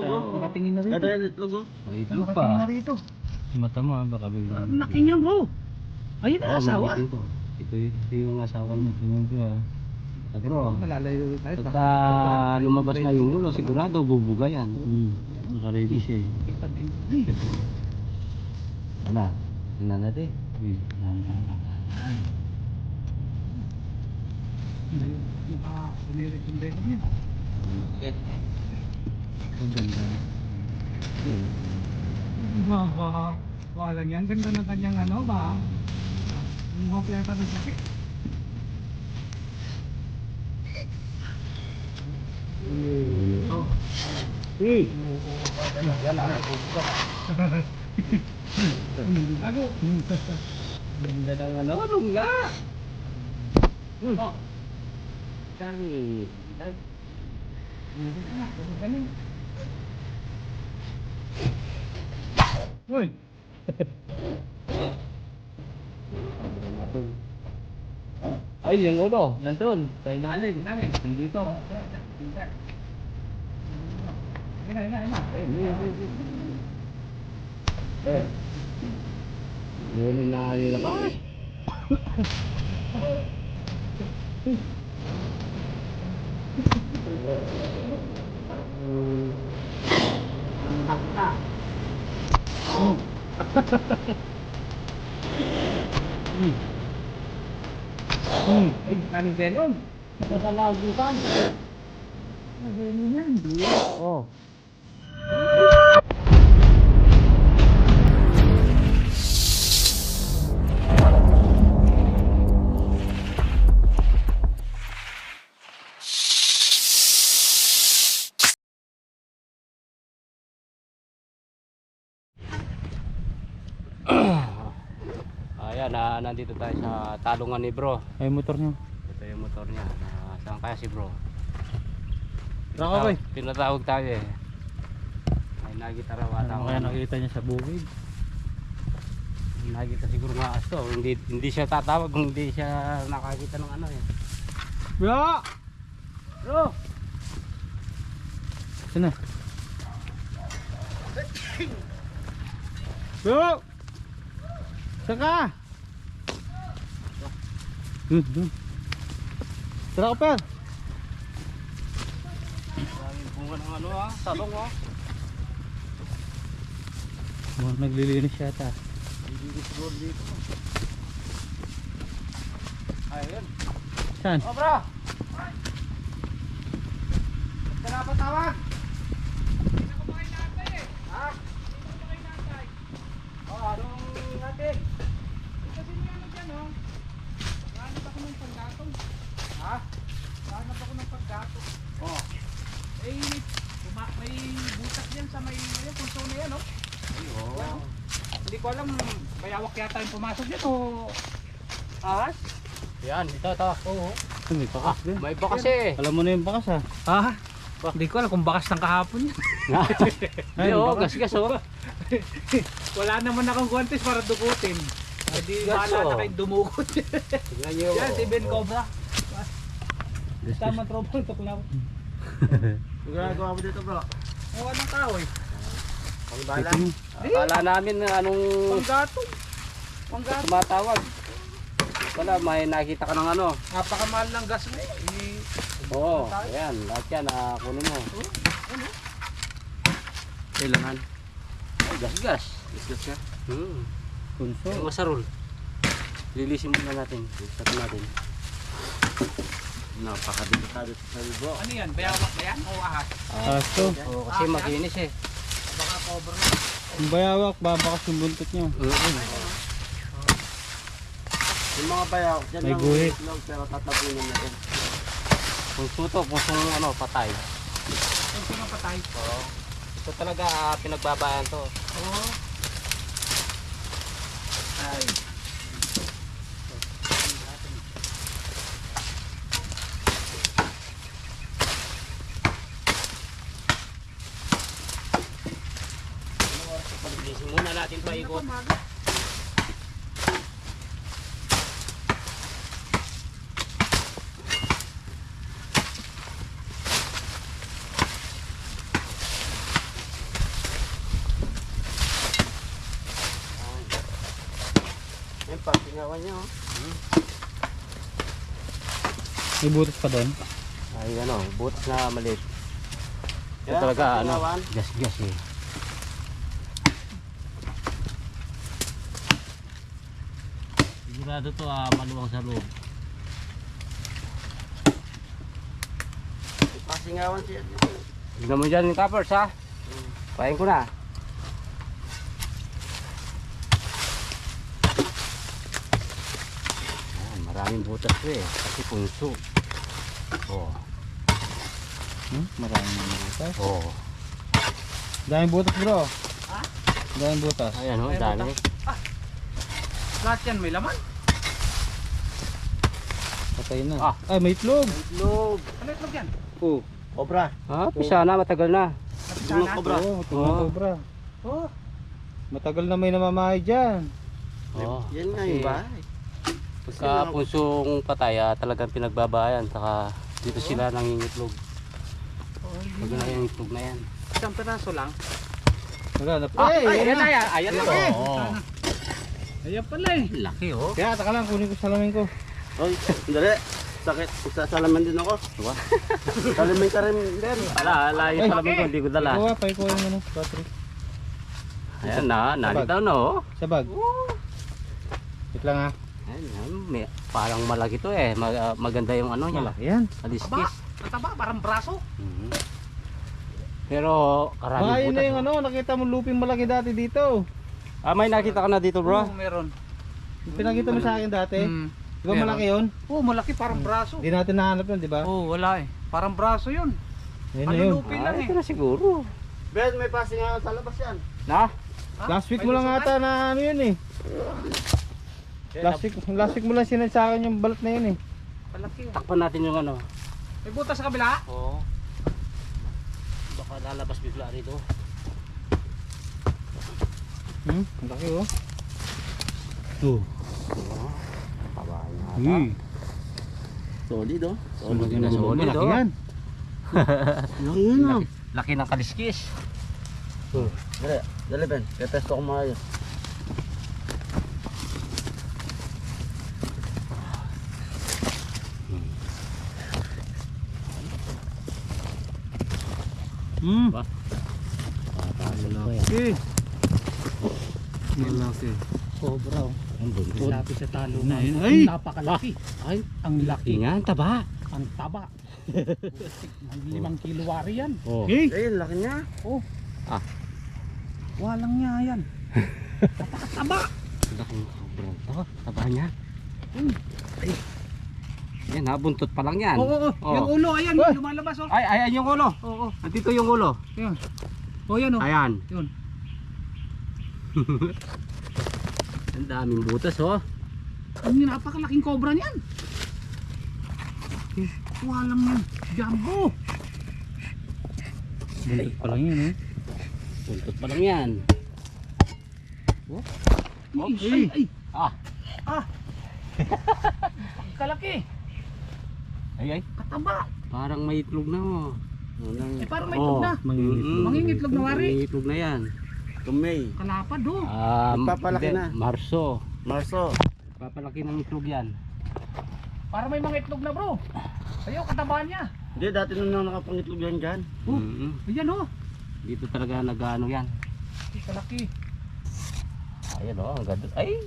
Nakatingin na rito. Ada itlog oh. May itlog pa. Nakatingin na rito. Mata mo baka bigla. Laki niya bro. Ayun ang asawa. Ito yung asawa niya. Tingnan ko ah. Bro, Malalayo tayo. pagka lumabas na yung ulo, sigurado bubuga yan. Naka-ready siya eh. Wala. Tingnan natin. Naka-unirik-unirik niya. Ang ganda. Baka lang yan. Ganda ng kanyang ano ba? Mga pleta ng sakit. Yan lang. Ako. Ganda ng ano, lungga. Kami. Uy. Ay, yung ulo. Nandun. Tayo natin. Nandito. Yun na nila pa. Kanin venom. Nakalagutan. Venom yan. Oh. Ayan, nandito tayo sa talungan ni bro. Ay motor niya. Ito yung motor niya. Saan kaya si bro? Raka, boy. Tinatawag tayo eh. Ay nakita raw ata. Ano kaya nakita niya sa bukid? Nakita siguro nga asto. Hindi siya tatawag kung hindi siya nakakita ng ano eh. Bro! Bro! Saan na? Bro! Saan ka? Dun. Tara ka pa. Maraming bunga ng ano ah. Talong ah. Naglilinis yata. Lilis bro dito. Ayun. Saan? Oh bro! Ba't ka napatawag? Hindi ko ba kayo naantay eh. Ha? Hindi ko ba kayo naantay? Oh, anong natin? Kasi may ano dyan oh. Hanap ako ng paggatong. Ha? Hanap ako ng paggatong. Oh. Eh, may butas dyan sa may punso na yan oh. Ayun. Hindi ko alam, bayawak yata yung pumasok dyan o ahas? Yan, ito. Oo. May bakas din. May bakas eh. Alam mo na yung bakas ha? Ah, hindi ko alam kung bakas ng kahapon yan. Hindi oh, gas oh. Wala naman akong guantes para dukutin. Hindi Gas, wala oh. na kayong dumukot. Tingnan nyo. Yan, si Ben Cobra. Tama tropa ng tuklaw. Magagawa mo dito bro. Ewan ng kahoy. Pangbala. Akala namin na anong Panggatong. tumatawag. Wala, may nakita ka ng ano. Napakamahal ng gas na eh. Oo, ayan. Lahat yan, kunin mo. Kailangan. Ay, gas. Discuss ka. Punso. Yung masarol. Lilisin muna natin. Lilisin natin. Napakadelikado sa bro. Ano yan? Bayawak ba yan o ahas? Aso. Oo, kasi makinis eh. Baka cover. Yung bayawak, babakas yung buntot niya. Yung mga bayaw, dyan May lang guhit. itlog, pero tatapunin natin. Kung to, kung ano, patay. Punso ng patay. Oo. Ito talaga pinagbabayan to. Oo. Ay. Lilisin muna natin paikot. Singawan niya oh. May butas pa doon. Ay ano, butas na maliit. Ito Yan, talaga ano, singawan. gas eh. Sigurado to maluwang sa loob. Pasingawan siya. Tignan mo dyan yung toppers ha. Pahin ko na. Ayan, maraming butas to eh. Kasi punso. Oh. Maraming butas. Oh. Daming butas bro. Daming butas. Ayan oh, dami. Lahat yan may laman. Patay na. Ah. Ay, may itlog. Itlog. Ano itlog yan? Oh. Cobra. Pisa na, matagal na. Sana? Cobra. Oo, oh, cobra. Oh. Matagal na may namamahay dyan. Oh. Yan nga yung bahay. Pagka punsong patay, talagang pinagbabayan. Saka dito sila nangingitlog. Pag na yung itlog na yan. Isang peraso lang. Wala na. Ayan na yan. Ayan na. Oo. Ayan pala eh. Laki oh. Kaya, taka lang, kunin ko salamin ko. Oy, dali. Sakit. Magsasalaman din ako. Diba? Salamin ka rin din. Ala, yung Ay, salamin ko, hindi ko dala. Ikaw paikuha yung ano, battery. Ayan na, nalitaw na oh. Sa bag. Wait lang ha. Ayan, parang malaki to eh. Maganda yung ano niya. Malaki yan. Aliskis. Mataba, parang braso. Mhm. Pero Baka karaming yun na butas. yung ano, nakita mo luping malaki dati dito. May nakita ka na dito bro? Oo, meron. Yung pinakita mo sa akin dati. Di ba Meron. malaki yun? Oo, malaki parang braso. Hindi natin nahanap yun, di ba? Oo, wala eh. Parang braso yun. Yun na yun. Lupin lang eh. Ito na siguro. Ben, may pasingawan sa labas yan. Na? Last week mo lang ata na ano yun eh. Last week mo lang sinad sa akin yung balat na yun eh. Malaki eh. Takpan natin yung ano. May butas sa kabila? Oo. Baka lalabas bigla rito. Ang laki oh. Oo. Kabahan na ata. Solid oh. Solid na solid Malaki oh. yan. Laki yun oh. Laki ng kaliskis. Dali, dali Ben. Tetesto ko maayos. Ba? Malaki. Malaki. Sobra oh. Ang buntis. Lapit sa talo na. Ay! Napakalaki. Ay, Ang laki. ingan, taba. Ang taba. 5 kilo wari yan. Oh. Hey! Ayun, laki niya. Oh. Ah. Walang niya yan. Napakataba. Laki ng sobrang to. Taba niya. Yan ha, buntot pa lang yan. Oo, Oh. yung ulo, ayan, Ay! lumalabas oh. Ay, ayan yung ulo. Oo, Nandito yung ulo. ayan. Oh, yan oh. Ayan. Yun. Ang daming butas oh. Ang napakalaking cobra niyan. Walang yan. Jumbo. Buntot pa lang yun eh. Buntot pa lang yan. Ay, ay. Ah. Ah. Kalaki. Ay ay. Kataba. Parang may itlog na oh. Eh, parang may itlog na. Mm-mm. Mangingitlog na wari. Mangingitlog na yan. Tumay. Kalapad oh. Hindi, Nagpapalaki na. Marso. Marso. Papalaki ng itlog yan. Parang may mga itlog na bro. Ayaw, katabaan niya. Hindi, dati nung nakapangitlog yan dyan. Oh. Ayan oh. Dito talaga nag-ano yan. Ay, kalaki. Ayan oh, ang ganda. Ay!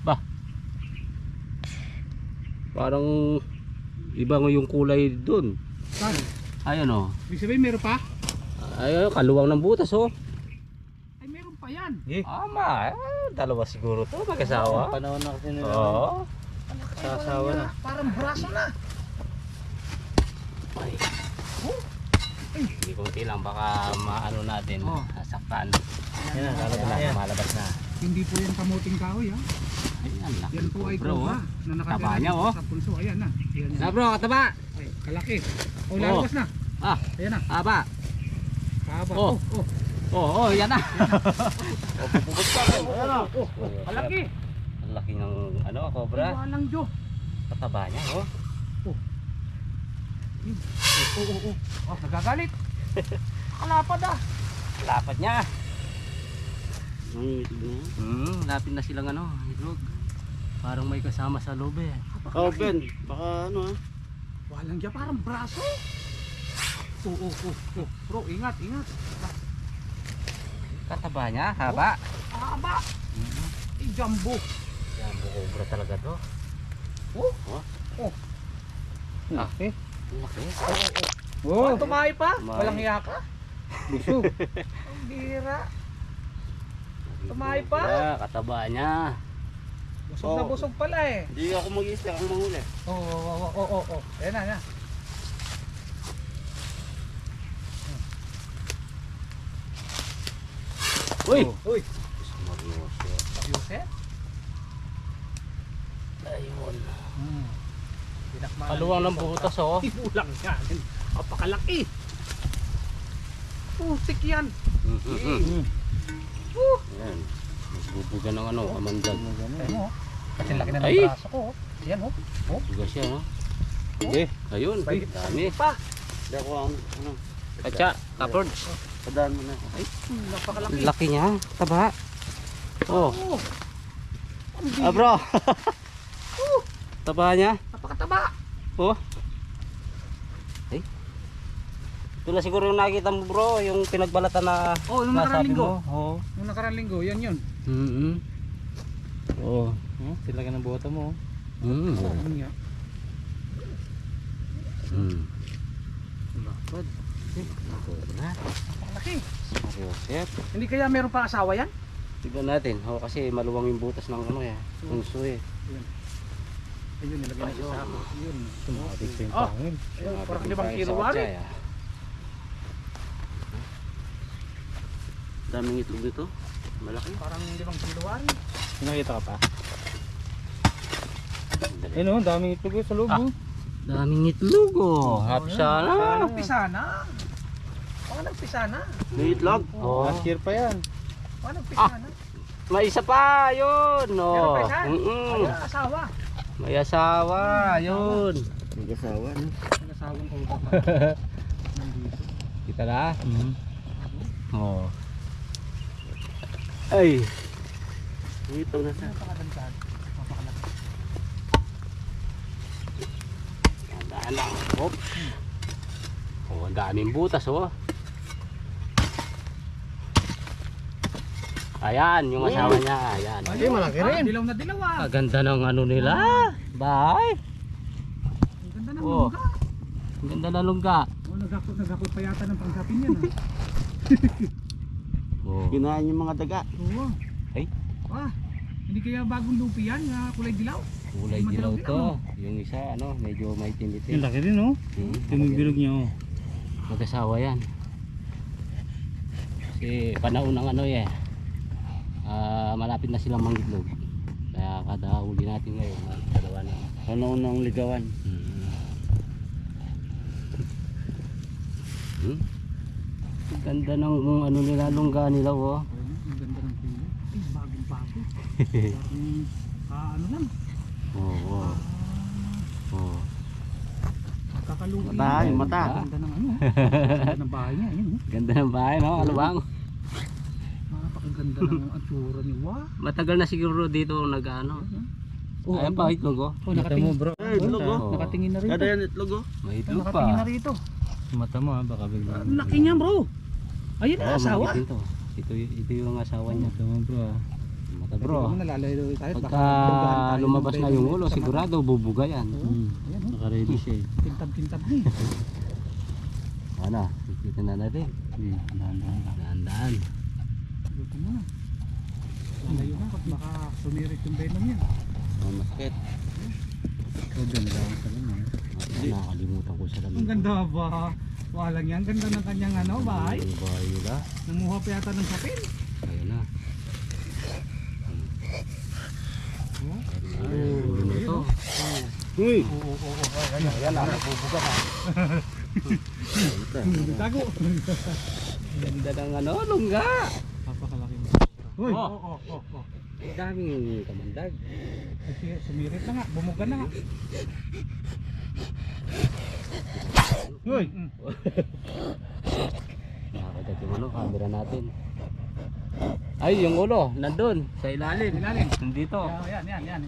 Ba? Parang iba nga yung kulay dun. Saan? Ayan oh. Ibig sabihin meron pa? Ayun, kaluwang ng butas oh. Ay, meron pa yan. Ama, dalawa siguro to, mag-asawa. Panahon na kasi nila. Oo. Sasawa na. Parang braso na. Ay. Hindi konti lang, baka maano natin, Oh. sasaktan. Yan na, lalabas na yan. Malabas na. Hindi po yan kamuting kahoy ha. Ayan, laki. Yan po ay bro, cobra oh. na Taba nakatira niya, dito oh. sa pulso. Ayan na. Ayan Na na. bro, kataba. Ay, kalaki. Oh, lalabas na. Ah, Ayan na. aba. Haba. Oh. Oh. Oh, yan na. Ayan na. Oh. Kalaki. Ang laki ng ano, cobra. Walang jo. Kataba niya, oh. Oh, nagagalit. Kalapad ah. Lapad niya. Lapit na silang ano, itlog. Parang may kasama sa loob eh. Oh, Ben. Baka ano ha? Walang dyan, parang braso. Oh. Bro, ingat. Kataba niya, haba. Haba. Jumbo. Yan, bukobra talaga to. Laki. Laki. Oh, tumahay pa? Tumahay. Walang hiya ka? Busog. Ang bira. Tumahay pa? Kataba niya. Busog na busog pala eh. Hindi ako mag-iista, ako manghuli. Oo. Ayan na. Uy! Uy. Seryoso. Yusef? Ayun. Pinakmalan. Kaluwang ng butas oh. Ibulang yan. Kapakalaki. Putik yan. Ayan. Magbubuga ng ano, kamandag. Ayan mo. Kasi laki na ng Ay! braso ko. Ayan mo. Buga siya no. Sige. Ayun. Dami. Pa. Hindi ako ano. Katsa, kapord. Padaan mo na. Ay, Napakalaki. laki niya. Taba. Oh. Oh. Ang Ah bro. Taba niya. Napakataba. Oh. Ay. Ito na siguro yung nakita mo bro, yung pinagbalatan na Oh, yung nakarang nasabi linggo. mo. Oo. Yung nakarang linggo, yun. Oo. Sila ka ng bota mo. Yun nga. Lapad. Cobra. Napakalaki. Seryoso. Hindi kaya meron pa asawa yan? Tignan natin. Oo, kasi maluwang yung butas ng ano eh. Punso eh. Ayun, nilagay na siya sa ako. Yun. Tumabig pa yung Oh. pangin. Ayun, parang Sumabit 5 tayo kilo sa wari. katsay, ah. Daming itlog dito. Malaki. Parang 5 kilo wari. Nakita ka pa? Dali. Ayun oh, daming itlog sa loob oh. Daming itlog oh. Hapsa na. Nagpisana. Baka nagpisana. May itlog? Oo. Last year pa yan. Baka nagpisana. May isa pa. Yun. Meron Oh. pa isa? Ayun, asawa. May asawa. Yun. May kasawa no? Nag-asawang ko ba? Nandito. Kita na. Oh. Ay. May itlog na sa. Napakagandaan. Napakalaki. Tandaan lang. Hop. Oh, ang daming butas oh. Ayan, yung asawa niya. Ayan. Ayun, malaki rin. Dilaw na dilaw ah. Ganda ng ano nila. Bye. Ang ganda ng Oh. lungga. Ang ganda ng lungga. Oh, nagakot pa yata ng pangsapin yan ah. Oh. Ginahan yung mga daga. Oo. Ay. Hindi kaya bagong lupi yan na kulay dilaw? Kulay dilaw to. Yung isa ano, medyo may Yung tinditin. laki rin oh. Tumigbilog niya oh. Mag-asawa yan. Kasi panahon ng ano eh. Malapit na silang mangitlog. Kaya kada huli natin ngayon, dalawa na. Panahon ng ligawan. Ganda ng ano nila, lungga nila oh. Ang ganda ng kulay. Ay, bagong bago. Parang ano lang. Oo. Oh. Kakalupi. Mata, yung mata. Ang ganda ng ano. Ang ganda ng bahay niya. Ayun, oh. Ganda ng bahay no, ano bang? Napakaganda ng atsura niya. Wow. Matagal na siguro dito nag-ano. Oh, Ayan pa itlog oh. Oh, nakatingin. bro. Ay, itlog oh. Nakatingin na rito. Kada yan itlog oh. May itlog Nakatingin na pa. rito. Mata mo ha, baka bigla. Ang laki niya bro. Ayun Oo, ang asawa. magitin to. Ito yung asawa niya. Mata mo bro ha. Mata bro. Nalalayo tayo. Pagka lumabas na yung ulo, sigurado bubuga yan. Ayan oh. Naka-ready siya eh. Kintab-kintab niya. Ano, ikita na natin. Dahan-dahan. Luto mo na. Lalayo na kasi baka sumirit yung venom niya. Oh, masakit. Ikaw dyan, nagawang sa kanya. Nakakalimutan ko sa Ang lamig. ganda ba? Walang yan. Ganda ng kanyang ano, bahay. Ang bahay nila. Nanguha pa yata ng sapin. Ayun na. Oh. Ayun ito. Uy! Oo. Ayan na. Nabubuga na. Tago. Ganda ng ano, lungga. Papakalaki mo. Uy. Oo. Ang daming kamandag. Kasi sumirit na nga. Bumuga na nga. Uy! Nakakagat yung ano, camera natin. Ay, yung ulo, nandun, sa ilalim. Ilalim. Nandito. Yan. Yan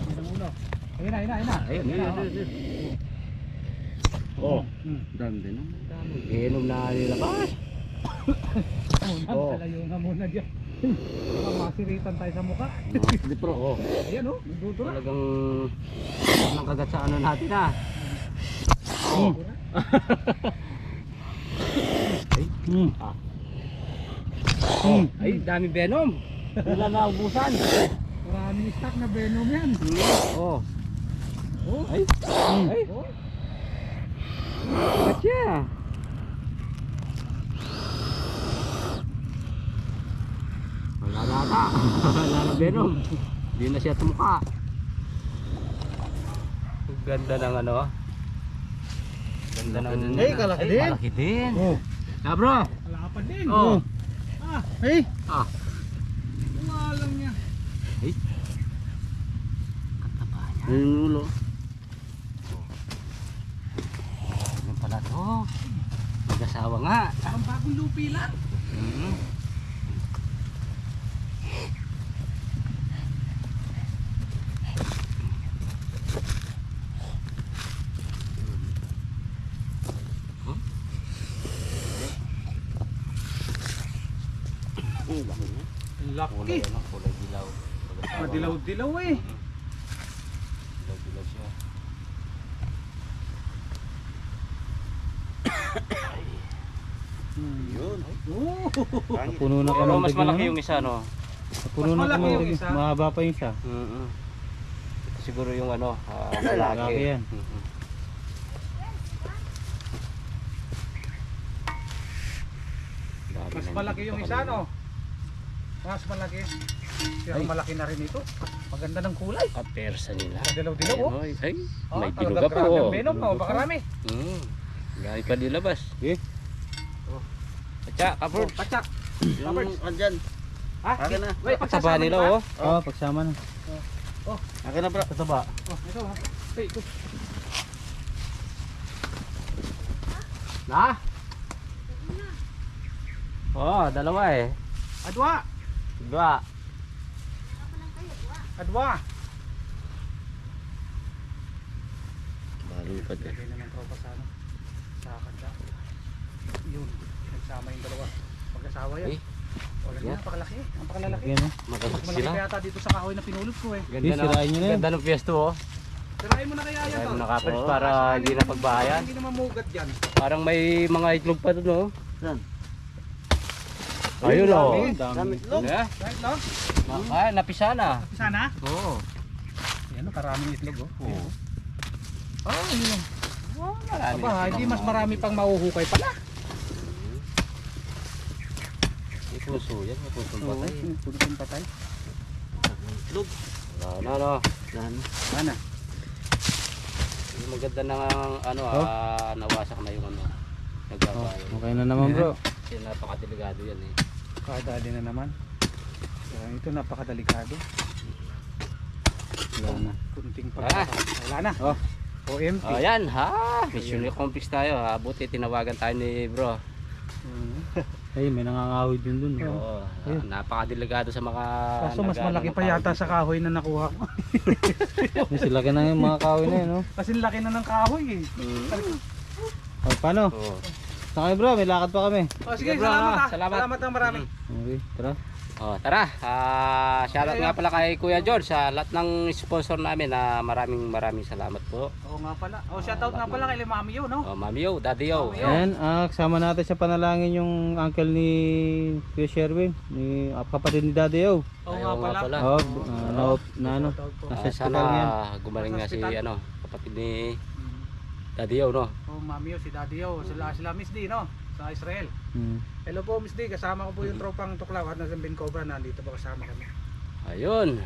ang ulo. Ayun na. Ayun, yun. Oh, dami din. Inom na nilabas. Talayo nga muna dyan. Baka masiritan tayo sa mukha. Hindi pro. Oh. Ayan oh, nagdudura. Talagang nakagat sa ano natin ah. Ay, dami venom. Wala na ubusan. Maraming stock na venom yan. Oh. Oh. Ay. Ay. Oh. Katya. Wala na ata. Wala na venom. Hindi na siya tumuka. Ang ganda ng ano. Ganda ng... Ay, kalaki din. Malaki din. Oh. Ah bro. Wala ka pa din. Oh. Ah, Ay, umalang niya. Ay. Kataba niya. yung ulo. Ano pala to? Mag-asawa nga. Ang bagong lupi lang. Kulay Laki. ano, kulay dilaw. Mag-asawa. Madilaw-dilaw eh. Dilaw-dilaw siya. Yun. Oh. Puno na Pero kami. mas malaki yung isa no. Puno Mas na malaki yung kami. isa. Mahaba pa yung isa. Ito siguro yung ano, Lalaki lalaki. yan. Mas malaki yung isa no. Mas malaki. Pero malaki na rin ito. Maganda ng kulay. Kapersa nila. Dilaw-dilaw oh. Ay, ay, Oh, may talagang diluga pa grabe oh. ang venom oh, baka rami. Gaya pa nilabas. Eh, Atya, kapur. Patsak. yung andyan. Ha? Akin na. Wait, Pagsaba pagsasama nila pa? oh. Oo, pagsama na. Akin na bro. Tataba. Oh, ito ha. Hey, ito. Na? Oh, dalawa eh. Adwa. Dua. Adwa. Balupad eh. Lagay na ng tropa sa ano. Sa kanda. Yun. Nagsama yung dalawa. Mag-asawa yan. Eh, Wala na, napakalaki. Napakalalaki. Ayan o. magagat Mas malaki sila. pa yata dito sa kahoy na pinulot ko eh. Ganda na. sirain nyo na yun. Ganda ng pwesto oh. Tirahin mo na kaya yan Kaya to. mo nakapers Oo. para hindi na pagbahayan. Hindi na mamugat dyan. Parang may mga itlog pa doon oh. Saan? Ayun oh. dami. Dami. Yeah. Right no? Ah, napisa na. Sana? Oo. Yan o, karaming itlog oh. Oo. Oh, yun. Oh, marami. Aba, hindi mas marami pang mahuhukay pala. May puso yan, may pusong patay. Puno kong patay. Itlog. Wala na no. Saan? Sana? Yung maganda na ano nawasak na yung ano. Oh, Nagbabayo. okay na naman bro. Kasi napakadelikado yan eh. Kadali na naman. Ito napakadelikado. Wala na. Kunting Wala pagkaka. na. Wala na. Oh. OMT. Ayan ha. Mission accomplished tayo ha. Buti tinawagan tayo ni bro. Ay, may nangangahoy din dun. Oo. Napakadelikado sa mga Kaso mas malaki pa yata sa kahoy na nakuha ko. May sila ka na yung mga kahoy na yun, no? Kasi laki na ng kahoy eh. O, paano? Oo. Sakay bro, may lakad pa kami. Oh, sige, Bro, salamat ah. salamat. Salamat ng marami. Okay, tara. Oh, tara. Shoutout nga pala kay Kuya George sa lahat ng sponsor namin. Maraming salamat po. Oo nga pala. Oh, shoutout nga pala kay Mami Yo, no? Oh, Mami Yo, Daddy Yo. Mami Yo. Ayan, kasama natin sa panalangin yung uncle ni Kuya Sherwin, ni kapatid ni Daddy O. Oo Ayaw nga nga pala. pala. Oh, na ano, Shoutout po. nasa hospital Sana yan. gumaling nga si Hospital. kapatid ni Daddy Yo, no? Oh, Mami Yo, si Daddy Yo. Sila Miss D, no? Sa Israel. Hello po, Miss D. Kasama ko po yung tropang tuklaw at nasa Ben Cobra. Nandito po kasama kami. Ayun,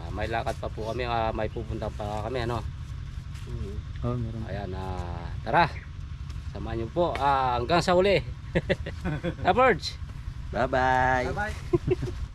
may lakad pa po kami, may pupunta pa kami, ano? Oh, meron. Ayan, tara. Samahan niyo po, hanggang sa uli. Average. Bye-bye. Bye-bye.